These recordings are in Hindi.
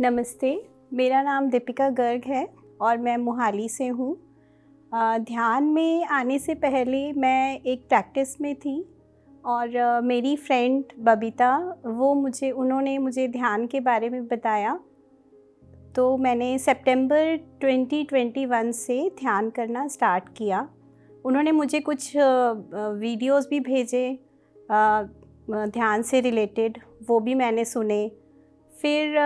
नमस्ते, मेरा नाम दीपिका गर्ग है और मैं मोहाली से हूँ। ध्यान में आने से पहले मैं एक प्रैक्टिस में थी और मेरी फ्रेंड बबीता उन्होंने मुझे ध्यान के बारे में बताया। तो मैंने सितंबर 2021 से ध्यान करना स्टार्ट किया। उन्होंने मुझे कुछ वीडियोस भी भेजे ध्यान से रिलेटेड, वो भी मैंने सुने। फिर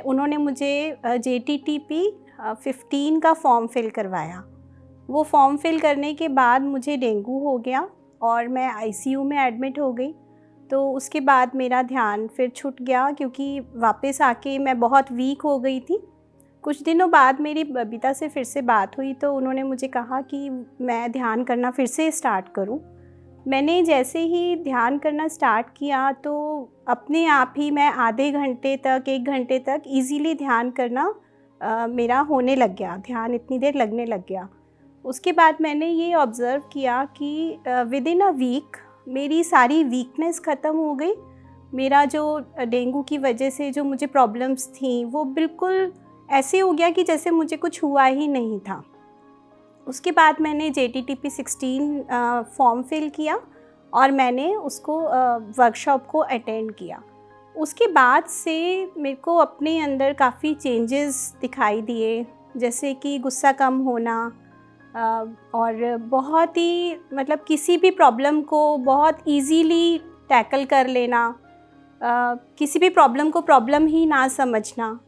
उन्होंने मुझे JTTP 15 का फॉर्म फिल करवाया। वो फॉर्म फिल करने के बाद मुझे डेंगू हो गया और मैं ICU में एडमिट हो गई। तो उसके बाद मेरा ध्यान फिर छूट गया क्योंकि वापस आके मैं बहुत वीक हो गई थी। कुछ दिनों बाद मेरी बबीता से फिर से बात हुई तो उन्होंने मुझे कहा कि मैं ध्यान करना फिर से स्टार्ट करूं। मैंने जैसे ही ध्यान करना स्टार्ट किया तो अपने आप ही मैं आधे घंटे तक 1 घंटे तक इजीली ध्यान करना मेरा होने लग गया, ध्यान इतनी देर लगने लग गया। उसके बाद मैंने ये ऑब्ज़र्व किया कि विदिन अ वीक मेरी सारी वीकनेस ख़त्म हो गई। मेरा जो डेंगू की वजह से जो मुझे प्रॉब्लम्स थी वो बिल्कुल ऐसे हो गया कि जैसे मुझे कुछ हुआ ही नहीं था। उसके बाद मैंने JTTP 16 फॉर्म फिल किया और मैंने उसको वर्कशॉप को अटेंड किया। उसके बाद से मेरे को अपने अंदर काफ़ी चेंजेस दिखाई दिए, जैसे कि गुस्सा कम होना और बहुत ही मतलब किसी भी प्रॉब्लम को बहुत इजीली टैकल कर लेना, किसी भी प्रॉब्लम को प्रॉब्लम ही ना समझना।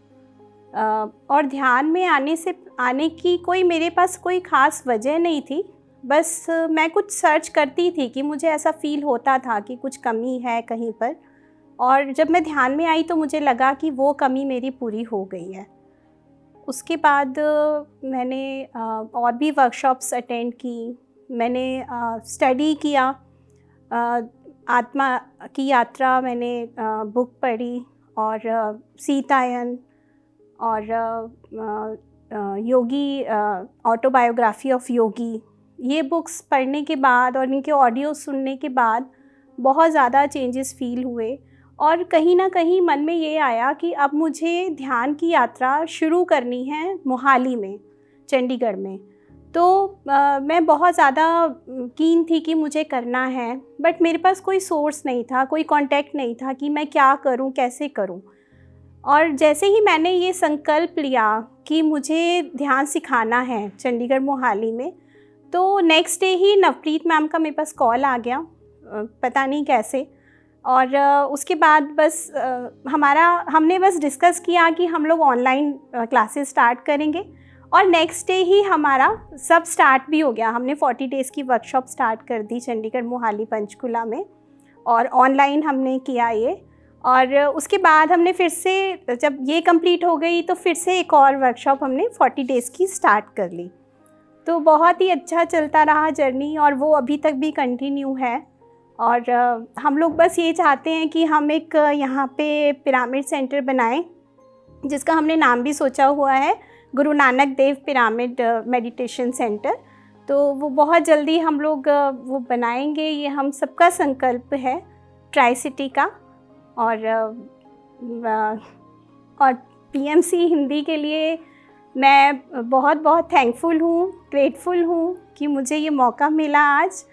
और ध्यान में आने की मेरे पास कोई ख़ास वजह नहीं थी। बस मैं कुछ सर्च करती थी कि मुझे ऐसा फ़ील होता था कि कुछ कमी है कहीं पर, और जब मैं ध्यान में आई तो मुझे लगा कि वो कमी मेरी पूरी हो गई है। उसके बाद मैंने और भी वर्कशॉप्स अटेंड की, मैंने स्टडी किया, आत्मा की यात्रा मैंने बुक पढ़ी और सीतायन और योगी ऑटोबायोग्राफी ऑफ योगी, ये बुक्स पढ़ने के बाद और इनके ऑडियो सुनने के बाद बहुत ज़्यादा चेंजेस फ़ील हुए। और कहीं ना कहीं मन में ये आया कि अब मुझे ध्यान की यात्रा शुरू करनी है मोहाली में, चंडीगढ़ में। तो मैं बहुत ज़्यादा कीन थी कि मुझे करना है, बट मेरे पास कोई सोर्स नहीं था, कोई कांटेक्ट नहीं था कि मैं क्या करूं, कैसे करूं। और जैसे ही मैंने ये संकल्प लिया कि मुझे ध्यान सिखाना है चंडीगढ़ मोहाली में, तो नेक्स्ट डे ही नवप्रीत मैम का मेरे पास कॉल आ गया, पता नहीं कैसे। और उसके बाद बस हमने बस डिस्कस किया कि हम लोग ऑनलाइन क्लासेस स्टार्ट करेंगे, और नेक्स्ट डे ही हमारा सब स्टार्ट भी हो गया। हमने 40 डेज़ की वर्कशॉप स्टार्ट कर दी चंडीगढ़ मोहाली पंचकुला में, और ऑनलाइन हमने किया ये। और उसके बाद हमने फिर से, जब ये कंप्लीट हो गई तो फिर से एक और वर्कशॉप हमने 40 डेज़ की स्टार्ट कर ली। तो बहुत ही अच्छा चलता रहा जर्नी, और वो अभी तक भी कंटिन्यू है। और हम लोग बस ये चाहते हैं कि हम एक यहाँ पे पिरामिड सेंटर बनाएं, जिसका हमने नाम भी सोचा हुआ है, Guru Nanak Dev pyramid meditation centre. तो वो बहुत जल्दी हम लोग वो बनाएंगे, ये हम सबका संकल्प है ट्राई सिटी का। और PMC हिंदी के लिए मैं बहुत बहुत थैंकफुल हूँ, ग्रेटफुल हूँ कि मुझे ये मौका मिला आज।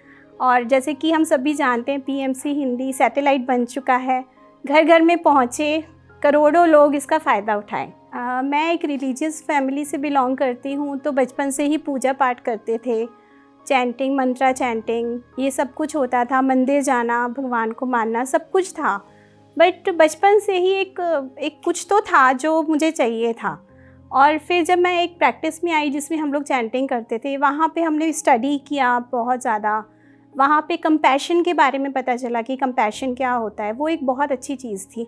और जैसे कि हम सभी जानते हैं, PMC हिंदी सैटेलाइट बन चुका है, घर घर में पहुँचे, करोड़ों लोग इसका फ़ायदा उठाएं। मैं एक रिलीजियस फैमिली से बिलोंग करती हूँ, तो बचपन से ही पूजा पाठ करते थे, चैंटिंग, मंत्रा चैंटिंग, ये सब कुछ होता था, मंदिर जाना, भगवान को मानना, सब कुछ था। बट बचपन से ही एक कुछ तो था जो मुझे चाहिए था। और फिर जब मैं एक प्रैक्टिस में आई जिसमें हम लोग चैंटिंग करते थे, वहाँ पे हमने स्टडी किया बहुत ज़्यादा। वहाँ पे कंपैशन के बारे में पता चला कि कंपैशन क्या होता है। वो एक बहुत अच्छी चीज़ थी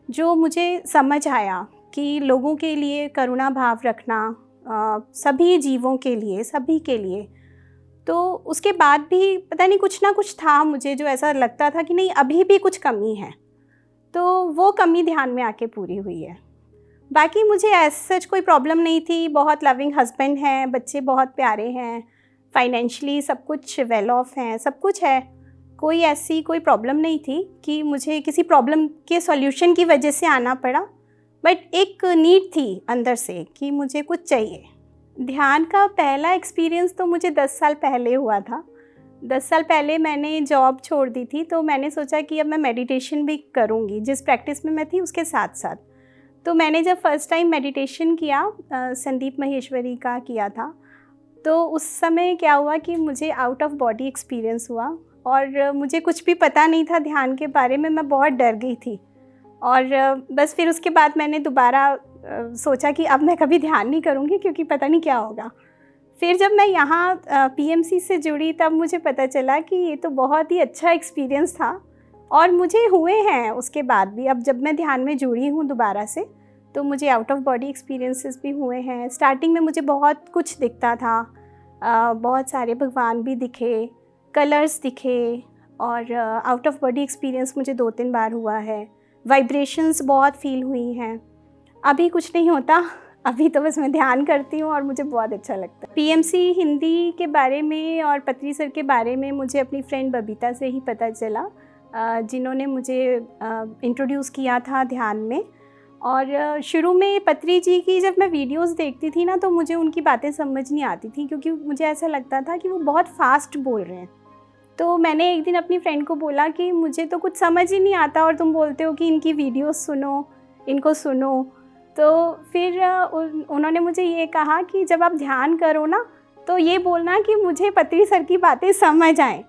जो मुझे समझ आया कि लोगों के लिए करुणा भाव रखना, सभी जीवों के लिए, सभी के लिए। तो उसके बाद भी पता नहीं कुछ ना कुछ था मुझे जो ऐसा लगता था कि नहीं, अभी भी कुछ कमी है। तो वो कमी ध्यान में आके पूरी हुई है। बाकी मुझे ऐसा सच कोई प्रॉब्लम नहीं थी। बहुत लविंग हस्बैंड हैं, बच्चे बहुत प्यारे हैं, फाइनेंशियली सब कुछ वेल ऑफ हैं, सब कुछ है। कोई प्रॉब्लम नहीं थी कि मुझे किसी प्रॉब्लम के सॉल्यूशन की वजह से आना पड़ा। बट एक नीड थी अंदर से कि मुझे कुछ चाहिए। ध्यान का पहला एक्सपीरियंस तो मुझे 10 साल पहले हुआ था। 10 साल पहले मैंने जॉब छोड़ दी थी, तो मैंने सोचा कि अब मैं मेडिटेशन भी करूँगी, जिस प्रैक्टिस में मैं थी उसके साथ साथ। तो मैंने जब फर्स्ट टाइम मेडिटेशन किया, संदीप माहेश्वरी का किया था, तो उस समय क्या हुआ कि मुझे आउट ऑफ बॉडी एक्सपीरियंस हुआ और मुझे कुछ भी पता नहीं था ध्यान के बारे में, मैं बहुत डर गई थी। और बस फिर उसके बाद मैंने दोबारा सोचा कि अब मैं कभी ध्यान नहीं करूँगी क्योंकि पता नहीं क्या होगा। फिर जब मैं यहाँ पीएमसी से जुड़ी तब मुझे पता चला कि ये तो बहुत ही अच्छा एक्सपीरियंस था और मुझे हुए हैं उसके बाद भी। अब जब मैं ध्यान में जुड़ी हूँ दोबारा से, तो मुझे आउट ऑफ बॉडी एक्सपीरियंसेस भी हुए हैं। स्टार्टिंग में मुझे बहुत कुछ दिखता था, बहुत सारे भगवान भी दिखे, कलर्स दिखे, और आउट ऑफ बॉडी एक्सपीरियंस मुझे 2-3 बार हुआ है। वाइब्रेशंस बहुत फील हुई हैं। अभी कुछ नहीं होता, अभी तो बस मैं ध्यान करती हूँ और मुझे बहुत अच्छा लगता है। पीएमसी हिंदी के बारे में और पत्री सर के बारे में मुझे अपनी फ्रेंड बबीता से ही पता चला, जिन्होंने मुझे इंट्रोड्यूस किया था ध्यान में। और शुरू में पत्री जी की जब मैं वीडियोस देखती थी ना, तो मुझे उनकी बातें समझ नहीं आती थी, क्योंकि मुझे ऐसा लगता था कि वो बहुत फास्ट बोल रहे हैं। तो मैंने एक दिन अपनी फ्रेंड को बोला कि मुझे तो कुछ समझ ही नहीं आता और तुम बोलते हो कि इनकी वीडियोस सुनो, इनको सुनो। तो फिर उन्होंने मुझे ये कहा कि जब आप ध्यान करो ना, तो ये बोलना कि मुझे पत्री सर की बातें समझ आएँ।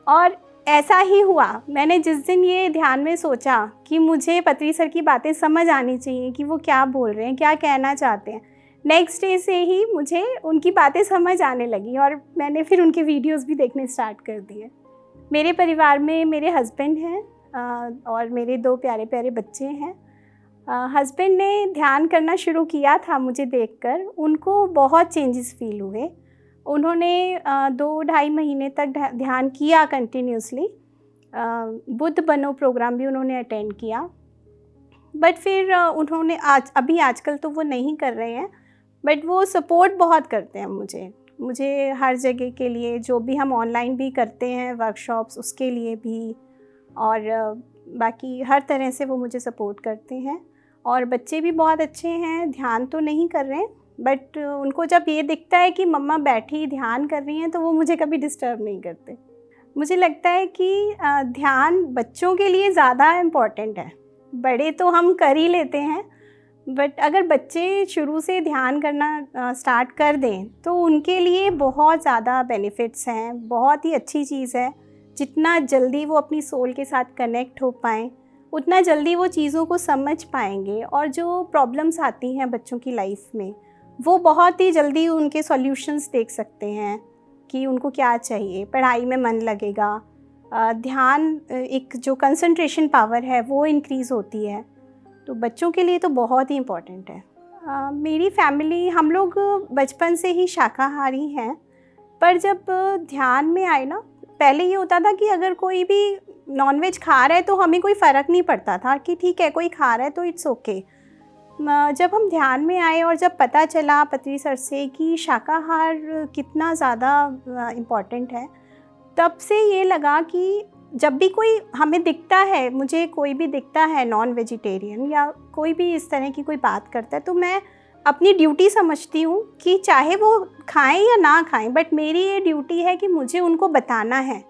और ऐसा ही हुआ। मैंने जिस दिन ये ध्यान में सोचा कि मुझे पत्री सर की बातें समझ आनी चाहिए कि वो क्या बोल रहे हैं, क्या कहना चाहते हैं, नेक्स्ट डे से ही मुझे उनकी बातें समझ आने लगी और मैंने फिर उनके वीडियोस भी देखने स्टार्ट कर दिए। मेरे परिवार में मेरे हस्बैंड हैं और मेरे 2 प्यारे प्यारे बच्चे हैं। हस्बैंड ने ध्यान करना शुरू किया था मुझे देखकर, उनको बहुत चेंजेस फ़ील हुए। उन्होंने 2-2.5 महीने तक ध्यान किया कंटिन्यूसली। बुद्ध बनो प्रोग्राम भी उन्होंने अटेंड किया। बट फिर उन्होंने आजकल तो वो नहीं कर रहे हैं, बट वो सपोर्ट बहुत करते हैं मुझे हर जगह के लिए, जो भी हम ऑनलाइन भी करते हैं वर्कशॉप्स उसके लिए भी, और बाकी हर तरह से वो मुझे सपोर्ट करते हैं। और बच्चे भी बहुत अच्छे हैं, ध्यान तो नहीं कर रहे हैं, बट उनको जब ये दिखता है कि मम्मा बैठी ध्यान कर रही हैं, तो वो मुझे कभी डिस्टर्ब नहीं करते। मुझे लगता है कि ध्यान बच्चों के लिए ज़्यादा इम्पॉर्टेंट है। बड़े तो हम कर ही लेते हैं, बट अगर बच्चे शुरू से ध्यान करना स्टार्ट कर दें तो उनके लिए बहुत ज़्यादा बेनिफिट्स हैं, बहुत ही अच्छी चीज़ है। जितना जल्दी वो अपनी सोल के साथ कनेक्ट हो पाएँ, उतना जल्दी वो चीज़ों को समझ पाएंगे, और जो प्रॉब्लम्स आती हैं बच्चों की लाइफ में, वो बहुत ही जल्दी उनके सॉल्यूशंस देख सकते हैं कि उनको क्या चाहिए। पढ़ाई में मन लगेगा, ध्यान एक जो कंसंट्रेशन पावर है वो इंक्रीज़ होती है। तो बच्चों के लिए तो बहुत ही इम्पॉर्टेंट है। मेरी फैमिली, हम लोग बचपन से ही शाकाहारी हैं, पर जब ध्यान में आए ना, पहले ये होता था कि अगर कोई भी नॉनवेज खा रहा है तो हमें कोई फ़र्क नहीं पड़ता था कि ठीक है कोई खा रहा है तो इट्स ओके। जब हम ध्यान में आए और जब पता चला पत्री सर से कि शाकाहार कितना ज़्यादा इम्पॉर्टेंट है, तब से ये लगा कि जब भी कोई हमें दिखता है, मुझे कोई भी दिखता है नॉन वेजिटेरियन या कोई भी इस तरह की कोई बात करता है, तो मैं अपनी ड्यूटी समझती हूँ कि चाहे वो खाएं या ना खाएं, बट मेरी ये ड्यूटी है कि मुझे उनको बताना है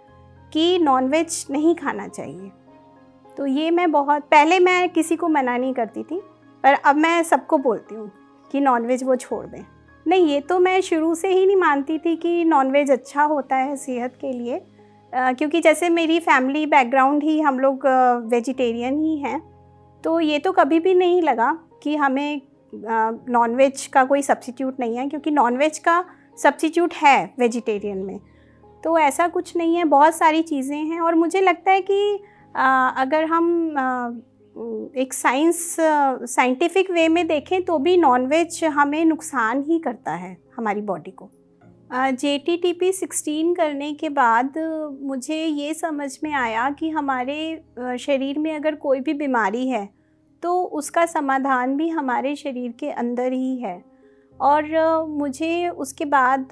कि नॉनवेज नहीं खाना चाहिए। तो ये मैं बहुत पहले मैं किसी को मना नहीं करती थी, पर अब मैं सबको बोलती हूँ कि नॉनवेज वो छोड़ दें। नहीं, ये तो मैं शुरू से ही नहीं मानती थी कि नॉनवेज अच्छा होता है सेहत के लिए, क्योंकि जैसे मेरी फैमिली बैकग्राउंड ही हम लोग वेजिटेरियन ही हैं, तो ये तो कभी भी नहीं लगा कि हमें नॉनवेज का कोई सब्स्टिट्यूट नहीं है, क्योंकि नॉनवेज का सब्स्टिट्यूट है वेजिटेरियन में। तो ऐसा कुछ नहीं है, बहुत सारी चीज़ें हैं। और मुझे लगता है कि अगर हम एक साइंटिफिक वे में देखें तो भी नॉनवेज हमें नुकसान ही करता है हमारी बॉडी को। JTTP 16 करने के बाद मुझे ये समझ में आया कि हमारे शरीर में अगर कोई भी बीमारी है तो उसका समाधान भी हमारे शरीर के अंदर ही है। और मुझे उसके बाद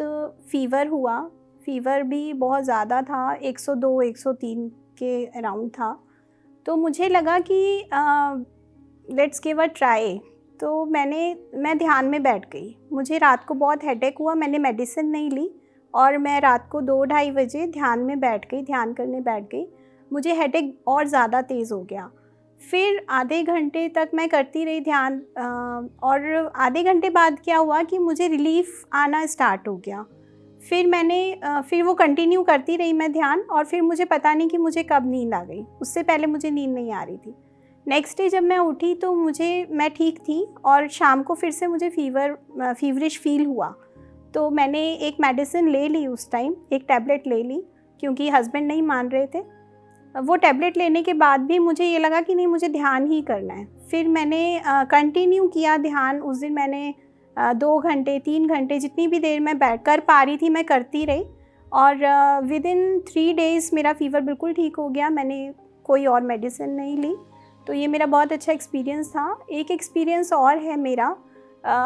फ़ीवर हुआ, फ़ीवर भी बहुत ज़्यादा था, 102-103 के अराउंड था। तो मुझे लगा कि लेट्स गिव अ ट्राई तो मैं ध्यान में बैठ गई। मुझे रात को बहुत हेडेक हुआ, मैंने मेडिसिन नहीं ली और मैं रात को 2 ढाई बजे ध्यान में बैठ गई, ध्यान करने बैठ गई। मुझे हेडेक और ज़्यादा तेज़ हो गया। फिर आधे घंटे तक मैं करती रही ध्यान, और आधे घंटे बाद क्या हुआ कि मुझे रिलीफ़ आना स्टार्ट हो गया। फिर वो कंटिन्यू करती रही मैं ध्यान, और फिर मुझे पता नहीं कि मुझे कब नींद आ गई। उससे पहले मुझे नींद नहीं आ रही थी। नेक्स्ट डे जब मैं उठी तो मैं ठीक थी, और शाम को फिर से मुझे फ़ीवरिश फ़ील हुआ। तो मैंने एक मेडिसिन ले ली, उस टाइम एक टैबलेट ले ली, क्योंकि हस्बैंड नहीं मान रहे थे। वो टैबलेट लेने के बाद भी मुझे ये लगा कि नहीं, मुझे ध्यान ही करना है। फिर मैंने कंटिन्यू किया ध्यान। उस दिन मैंने 2 घंटे 3 घंटे जितनी भी देर मैं बैठ कर पा रही थी मैं करती रही, और विदिन 3 डेज़ मेरा फ़ीवर बिल्कुल ठीक हो गया। मैंने कोई और मेडिसिन नहीं ली। तो ये मेरा बहुत अच्छा एक्सपीरियंस था। एक एक्सपीरियंस और है मेरा,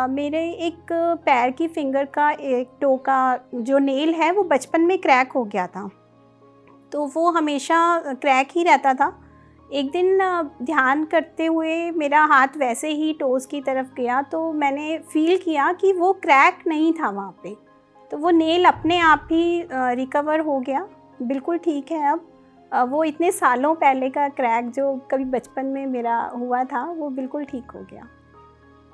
मेरे एक पैर की फिंगर का एक टो का जो नेल है वो बचपन में क्रैक हो गया था। तो वो हमेशा क्रैक ही रहता था। एक दिन ध्यान करते हुए मेरा हाथ वैसे ही टोज़ की तरफ गया, तो मैंने फ़ील किया कि वो क्रैक नहीं था वहाँ पे। तो वो नेल अपने आप ही रिकवर हो गया, बिल्कुल ठीक है अब। वो इतने सालों पहले का क्रैक जो कभी बचपन में मेरा हुआ था, वो बिल्कुल ठीक हो गया।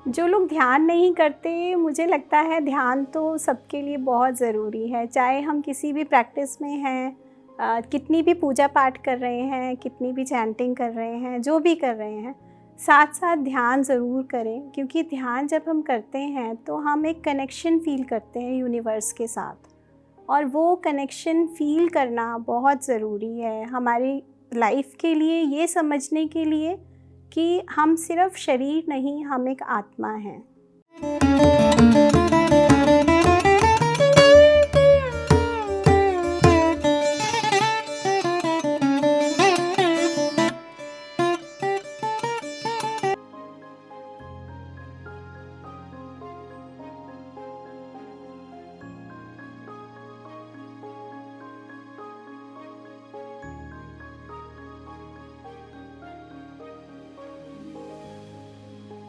जो लोग ध्यान नहीं करते, मुझे लगता है ध्यान तो सबके लिए बहुत ज़रूरी है। चाहे हम किसी भी प्रैक्टिस में हैं, कितनी भी पूजा पाठ कर रहे हैं, कितनी भी चैंटिंग कर रहे हैं, जो भी कर रहे हैं, साथ साथ ध्यान ज़रूर करें। क्योंकि ध्यान जब हम करते हैं तो हम एक कनेक्शन फ़ील करते हैं यूनिवर्स के साथ, और वो कनेक्शन फ़ील करना बहुत ज़रूरी है हमारी लाइफ के लिए, ये समझने के लिए कि हम सिर्फ़ शरीर नहीं, हम एक आत्मा हैं।